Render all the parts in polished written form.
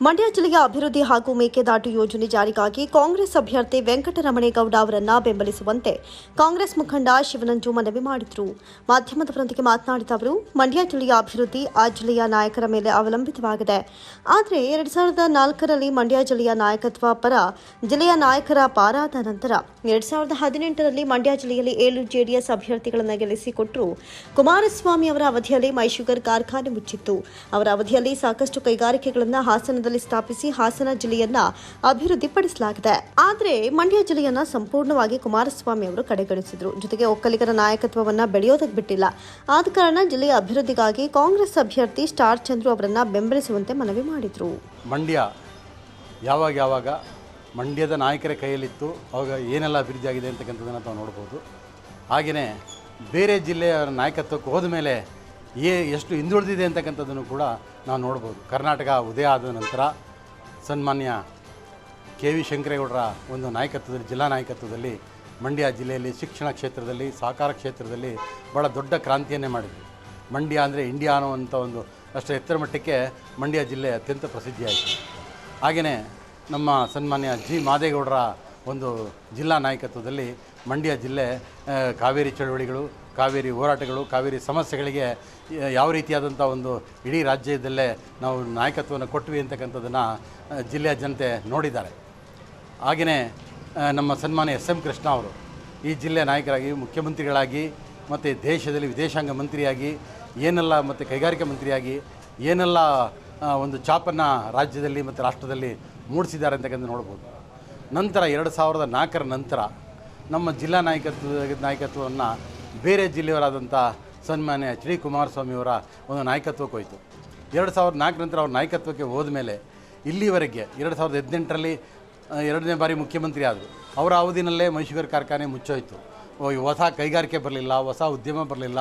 ಮಂಡ್ಯ ಜಿಲ್ಲೆಯ ಅಭಿವೃದ್ಧಿ ಹಾಗೂ ಮೇಕೆದಾಟು ಯೋಜನೆ ಜಾರಿಗಾಗಿ ಕಾಂಗ್ರೆಸ್ ಅಭ್ಯರ್ಥಿ ವೆಂಕಟರಮಣೇಗೌಡ ಅವರನ್ನು ಬೆಂಬಲಿಸುವಂತೆ ಕಾಂಗ್ರೆಸ್ ಮುಖಂಡ ಶಿವನಂಜು ಮನವಿ ಮಾಡಿದರು. ಮಾಧ್ಯಮದವರೊಂದಿಗೆ ಮಾತನಾಡಿದ ಅವರು, ಮಂಡ್ಯ ಜಿಲ್ಲೆಯ ಅಭಿವೃದ್ಧಿ ಆ ಜಿಲ್ಲೆಯ ನಾಯಕರ ಮೇಲೆ ಅವಲಂಬಿತವಾಗಿದೆ. ಆದರೆ 2004ರಲ್ಲಿ ಮಂಡ್ಯ ಜಿಲ್ಲೆಯ ನಾಯಕತ್ವ ಪರ ಜಿಲ್ಲೆಯ ನಾಯಕರ ಪಾರಾದ ನಂತರ 2018ರಲ್ಲಿ ಮಂಡ್ಯ ಜಿಲ್ಲೆಯಲ್ಲಿ 7 ಜೆಡಿಎಸ್ ಅಭ್ಯರ್ಥಿಗಳನ್ನು ಗೆಲ್ಲಿಸಿಕೊಟ್ಟರು. ಕುಮಾರಸ್ವಾಮಿ ಅವರ ಅವಧಿಯಲ್ಲಿ ಮೈಶುಗರ್ ಕಾರ್ಖಾನೆ ಮುಚ್ಚಿತ್ತು. ಅವರ ಅವಧಿಯಲ್ಲಿ ಸಾಕಷ್ಟು ಕೈಗಾರಿಕೆಗಳನ್ನು ಹಾಸನದಲ್ಲಿ ಸ್ಥಾಪಿಸಿ ಹಾಸನ ಜಿಲ್ಲೆಯನ್ನ ಅಭಿವೃದ್ಧಿಪಡಿಸಲಾಗಿದೆ. ಆದರೆ ಮಂಡ್ಯ ಜಿಲ್ಲೆಯನ್ನ ಸಂಪೂರ್ಣವಾಗಿ ಕುಮಾರಸ್ವಾಮಿ ಅವರು ಕಡೆಗಣಿಸಿದ್ರು. ಜೊತೆಗೆ ಒಕ್ಕಲಿಗರ ನಾಯಕತ್ವವನ್ನ ಬೆಳೆಯೋದಕ್ಕೆ ಬಿಟ್ಟಿಲ್ಲ. ಆದ ಕಾರಣ ಜಿಲ್ಲೆಯ ಅಭಿವೃದ್ಧಿಗಾಗಿ ಕಾಂಗ್ರೆಸ್ ಅಭ್ಯರ್ಥಿ ಸ್ಟಾರ್ ಚಂದ್ರು ಅವರನ್ನ ಬೆಂಬಲಿಸುವಂತೆ ಮನವಿ ಮಾಡಿದ್ರು. ಮಂಡ್ಯ ಯಾವಾಗ ಮಂಡ್ಯದ ನಾಯಕರ ಕೈಯಲ್ಲಿತ್ತು, ಅವಾಗ ಏನೆಲ್ಲ ಅಭಿವೃದ್ಧಿ ಆಗಿದೆ ಅಂತಕ್ಕಂಥದ್ದನ್ನು ನಾವು ನೋಡ್ಬೋದು. ಹಾಗೆಯೇ ಬೇರೆ ಜಿಲ್ಲೆಯ ನಾಯಕತ್ವಕ್ಕೆ ಹೋದ ಮೇಲೆ ಎಷ್ಟು ಹಿಂದುಳಿದಿದೆ ಅಂತಕ್ಕಂಥದ್ದನ್ನು ಕೂಡ ನಾವು ನೋಡ್ಬೋದು. ಕರ್ನಾಟಕ ಉದಯ ಆದ ನಂತರ ಸನ್ಮಾನ್ಯ ಕೆ ವಿ ಶಂಕರೇಗೌಡರ ಒಂದು ನಾಯಕತ್ವದಲ್ಲಿ, ಜಿಲ್ಲಾ ನಾಯಕತ್ವದಲ್ಲಿ ಮಂಡ್ಯ ಜಿಲ್ಲೆಯಲ್ಲಿ ಶಿಕ್ಷಣ ಕ್ಷೇತ್ರದಲ್ಲಿ, ಸಹಕಾರ ಕ್ಷೇತ್ರದಲ್ಲಿ ಭಾಳ ದೊಡ್ಡ ಕ್ರಾಂತಿಯನ್ನೇ ಮಾಡಿದ್ವಿ. ಮಂಡ್ಯ ಅಂದರೆ ಇಂಡಿಯಾ ಅನ್ನುವಂಥ ಒಂದು ಅಷ್ಟು ಎತ್ತರ ಮಟ್ಟಕ್ಕೆ ಮಂಡ್ಯ ಜಿಲ್ಲೆ ಅತ್ಯಂತ ಪ್ರಸಿದ್ಧಿಯಾಯಿತು. ಹಾಗೆಯೇ ನಮ್ಮ ಸನ್ಮಾನ್ಯ ಜಿ ಮಾದೇಗೌಡರ ಒಂದು ಜಿಲ್ಲಾ ನಾಯಕತ್ವದಲ್ಲಿ ಮಂಡ್ಯ ಜಿಲ್ಲೆ ಕಾವೇರಿ ಚಳವಳಿಗಳು, ಕಾವೇರಿ ಹೋರಾಟಗಳು, ಕಾವೇರಿ ಸಮಸ್ಯೆಗಳಿಗೆ ಯಾವ ರೀತಿಯಾದಂಥ ಒಂದು ಇಡೀ ರಾಜ್ಯದಲ್ಲೇ ನಾವು ನಾಯಕತ್ವವನ್ನು ಕೊಟ್ವಿ ಅಂತಕ್ಕಂಥದ್ದನ್ನು ಜಿಲ್ಲೆಯ ಜನತೆ ನೋಡಿದ್ದಾರೆ. ಹಾಗೆಯೇ ನಮ್ಮ ಸನ್ಮಾನ್ಯ ಎಸ್ ಎಂ ಕೃಷ್ಣ ಅವರು ಈ ಜಿಲ್ಲೆಯ ನಾಯಕರಾಗಿ, ಮುಖ್ಯಮಂತ್ರಿಗಳಾಗಿ ಮತ್ತು ದೇಶದಲ್ಲಿ ವಿದೇಶಾಂಗ ಮಂತ್ರಿಯಾಗಿ ಏನೆಲ್ಲ, ಮತ್ತು ಕೈಗಾರಿಕಾ ಮಂತ್ರಿಯಾಗಿ ಏನೆಲ್ಲ ಒಂದು ಛಾಪನ್ನು ರಾಜ್ಯದಲ್ಲಿ ಮತ್ತು ರಾಷ್ಟ್ರದಲ್ಲಿ ಮೂಡಿಸಿದ್ದಾರೆ ಅಂತಕ್ಕಂಥ ನೋಡ್ಬೋದು. ನಂತರ 2004ರ ನಂತರ ನಮ್ಮ ಜಿಲ್ಲಾ ನಾಯಕತ್ವವನ್ನು ಬೇರೆ ಜಿಲ್ಲೆಯವರಾದಂಥ ಸನ್ಮಾನ್ಯ ಎಚ್ ಡಿ ಕುಮಾರಸ್ವಾಮಿಯವರ ಒಂದು ನಾಯಕತ್ವಕ್ಕೆ ಹೋಯಿತು. 2004 ನಂತರ ಅವ್ರ ನಾಯಕತ್ವಕ್ಕೆ ಹೋದ ಮೇಲೆ ಇಲ್ಲಿವರೆಗೆ 2018ರಲ್ಲಿ 2ನೇ ಬಾರಿ ಮುಖ್ಯಮಂತ್ರಿ ಆದರು. ಅವರ ಅವಧಿನಲ್ಲೇ ಮೈಶುಗರ್ ಕಾರ್ಖಾನೆ ಮುಚ್ಚೋಯಿತು. ಹೊಸ ಕೈಗಾರಿಕೆ ಬರಲಿಲ್ಲ, ಹೊಸ ಉದ್ಯಮ ಬರಲಿಲ್ಲ,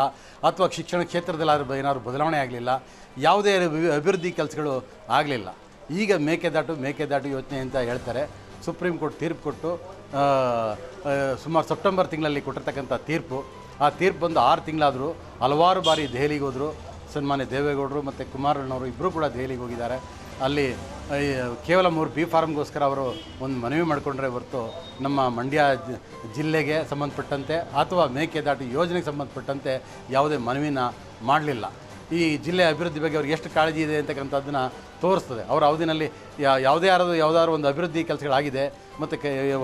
ಅಥವಾ ಶಿಕ್ಷಣ ಕ್ಷೇತ್ರದಲ್ಲಿ ಏನಾದರೂ ಬದಲಾವಣೆ ಆಗಲಿಲ್ಲ, ಯಾವುದೇ ಅಭಿವೃದ್ಧಿ ಕೆಲಸಗಳು ಆಗಲಿಲ್ಲ. ಈಗ ಮೇಕೆದಾಟು ಯೋಜನೆ ಅಂತ ಹೇಳ್ತಾರೆ. ಸುಪ್ರೀಂ ಕೋರ್ಟ್ ತೀರ್ಪು ಕೊಟ್ಟು ಸುಮಾರು ಸೆಪ್ಟೆಂಬರ್ ತಿಂಗಳಲ್ಲಿ ಕೊಟ್ಟಿರ್ತಕ್ಕಂಥ ತೀರ್ಪು, ಆ ತೀರ್ಪು ಬಂದು 6 ತಿಂಗಳಾದರೂ ಹಲವಾರು ಬಾರಿ ದೆಹಲಿಗೆ ಹೋದರು. ಸನ್ಮಾನ್ಯ ದೇವೇಗೌಡರು ಮತ್ತು ಕುಮಾರಣ್ಣವರು ಇಬ್ಬರು ಕೂಡ ದೆಹಲಿಗೆ ಹೋಗಿದ್ದಾರೆ. ಅಲ್ಲಿ ಕೇವಲ 3 ಬಿ ಫಾರ್ಮ್ಗೋಸ್ಕರ ಅವರು ಒಂದು ಮನವಿ ಮಾಡಿಕೊಂಡ್ರೆ ಹೊರತು ನಮ್ಮ ಮಂಡ್ಯ ಜಿಲ್ಲೆಗೆ ಸಂಬಂಧಪಟ್ಟಂತೆ ಅಥವಾ ಮೇಕೆದಾಟು ಯೋಜನೆಗೆ ಸಂಬಂಧಪಟ್ಟಂತೆ ಯಾವುದೇ ಮನವಿನ ಮಾಡಲಿಲ್ಲ. ಈ ಜಿಲ್ಲೆ ಅಭಿವೃದ್ಧಿ ಬಗ್ಗೆ ಅವ್ರಿಗೆ ಎಷ್ಟು ಕಾಳಜಿ ಇದೆ ಅಂತಕ್ಕಂಥದ್ದನ್ನು ತೋರಿಸ್ತದೆ. ಅವರ ಅವಧಿನಲ್ಲಿ ಯಾವುದಾದ್ರು ಒಂದು ಅಭಿವೃದ್ಧಿ ಕೆಲಸಗಳಾಗಿದೆ ಮತ್ತು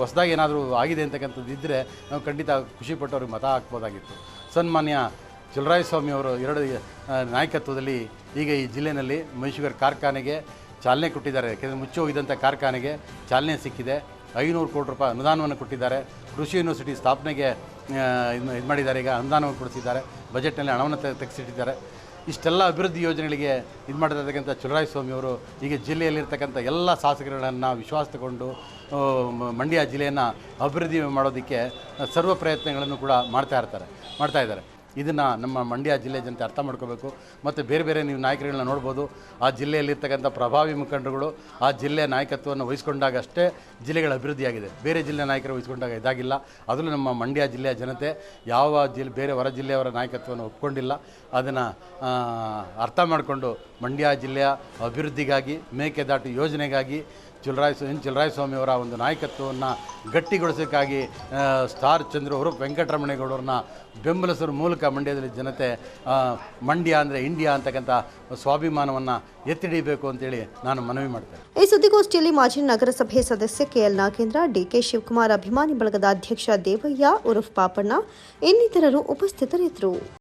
ಹೊಸದಾಗಿ ಏನಾದರೂ ಆಗಿದೆ ಅಂತಕ್ಕಂಥದ್ದು ಇದ್ದರೆ ನಾವು ಖಂಡಿತ ಖುಷಿಪಟ್ಟು ಅವ್ರಿಗೆ ಮತ ಹಾಕ್ಬೋದಾಗಿತ್ತು. ಸನ್ಮಾನ್ಯ ಚಲುವರಾಯಸ್ವಾಮಿ ಅವರು 2 ನಾಯಕತ್ವದಲ್ಲಿ ಈಗ ಈ ಜಿಲ್ಲೆಯಲ್ಲಿ ಮೈಶುಗರ್ ಕಾರ್ಖಾನೆಗೆ ಚಾಲನೆ ಕೊಟ್ಟಿದ್ದಾರೆ. ಯಾಕೆಂದರೆ ಮುಚ್ಚಿ ಹೋಗಿದ್ದಂಥ ಕಾರ್ಖಾನೆಗೆ ಚಾಲನೆ ಸಿಕ್ಕಿದೆ. 500 ಕೋಟಿ ರೂಪಾಯಿ ಅನುದಾನವನ್ನು ಕೊಟ್ಟಿದ್ದಾರೆ. ಕೃಷಿ ಯೂನಿವರ್ಸಿಟಿ ಸ್ಥಾಪನೆಗೆ ಇದು ಮಾಡಿದ್ದಾರೆ. ಈಗ ಅನುದಾನವನ್ನು ಕೊಡಿಸಿದ್ದಾರೆ. ಬಜೆಟ್ನಲ್ಲಿ ಹಣವನ್ನು ತೆಗೆಸಿಟ್ಟಿದ್ದಾರೆ. ಇಷ್ಟೆಲ್ಲ ಅಭಿವೃದ್ಧಿ ಯೋಜನೆಗಳಿಗೆ ಇದು ಮಾಡಿರ್ತಕ್ಕಂಥ ಚಲುವರಾಯಸ್ವಾಮಿಯವರು ಈಗ ಜಿಲ್ಲೆಯಲ್ಲಿರ್ತಕ್ಕಂಥ ಎಲ್ಲ ಶಾಸಕರುಗಳನ್ನು ವಿಶ್ವಾಸ ತಗೊಂಡು ಮಂಡ್ಯ ಜಿಲ್ಲೆಯನ್ನು ಅಭಿವೃದ್ಧಿ ಮಾಡೋದಕ್ಕೆ ಸರ್ವ ಪ್ರಯತ್ನಗಳನ್ನು ಕೂಡ ಮಾಡ್ತಾ ಇದ್ದಾರೆ. ಇದನ್ನು ನಮ್ಮ ಮಂಡ್ಯ ಜಿಲ್ಲೆ ಜನತೆ ಅರ್ಥ ಮಾಡ್ಕೋಬೇಕು. ಮತ್ತು ಬೇರೆ ನೀವು ನಾಯಕರುಗಳನ್ನ ನೋಡ್ಬೋದು. ಆ ಜಿಲ್ಲೆಯಲ್ಲಿರ್ತಕ್ಕಂಥ ಪ್ರಭಾವಿ ಮುಖಂಡರುಗಳು ಆ ಜಿಲ್ಲೆಯ ನಾಯಕತ್ವವನ್ನು ವಹಿಸ್ಕೊಂಡಾಗ ಅಷ್ಟೇ ಜಿಲ್ಲೆಗಳ ಅಭಿವೃದ್ಧಿಯಾಗಿದೆ. ಬೇರೆ ಜಿಲ್ಲೆ ನಾಯಕರು ವಹಿಸ್ಕೊಂಡಾಗ ಇದಾಗಿಲ್ಲ. ಅದರಲ್ಲೂ ನಮ್ಮ ಮಂಡ್ಯ ಜಿಲ್ಲೆಯ ಜನತೆ ಯಾವ ಬೇರೆ ಹೊರ ಜಿಲ್ಲೆಯವರ ನಾಯಕತ್ವವನ್ನು ಒಪ್ಕೊಂಡಿಲ್ಲ. ಅದನ್ನು ಅರ್ಥ ಮಾಡಿಕೊಂಡು ಮಂಡ್ಯ ಜಿಲ್ಲೆಯ ಅಭಿವೃದ್ಧಿಗಾಗಿ, ಮೇಕೆದಾಟು ಯೋಜನೆಗಾಗಿ ಚಲುವರಾಯಸ್ವಾಮಿಯವರ ಒಂದು ನಾಯಕತ್ವವನ್ನು ಗಟ್ಟಿಗೊಳಿಸೋಕ್ಕಾಗಿ ಸ್ಟಾರ್ ಚಂದ್ರು ಅವರು ವೆಂಕಟರಮಣೇಗೌಡರನ್ನ ಬೆಂಬಲಿಸೋದ್ರ ಮೂಲಕ ಮಂಡ್ಯದಲ್ಲಿ ಜನತೆ ಮಂಡ್ಯ ಅಂದರೆ ಇಂಡಿಯಾ ಅಂತಕ್ಕಂಥ ಸ್ವಾಭಿಮಾನವನ್ನು ಎತ್ತಿಡಿಬೇಕು ಅಂತೇಳಿ ನಾನು ಮನವಿ ಮಾಡ್ತೇನೆ. ಈ ಸುದ್ದಿಗೋಷ್ಠಿಯಲ್ಲಿ ಮಾಜಿ ನಗರಸಭೆ ಸದಸ್ಯ ಕೆಎಲ್ ನಾಗೇಂದ್ರ, ಡಿಕೆ ಶಿವಕುಮಾರ್ ಅಭಿಮಾನಿ ಬಳಗದ ಅಧ್ಯಕ್ಷ ದೇವಯ್ಯ ಉರುಫ್ ಪಾಪಣ್ಣ ಇನ್ನಿತರರು ಉಪಸ್ಥಿತರಿದ್ದರು.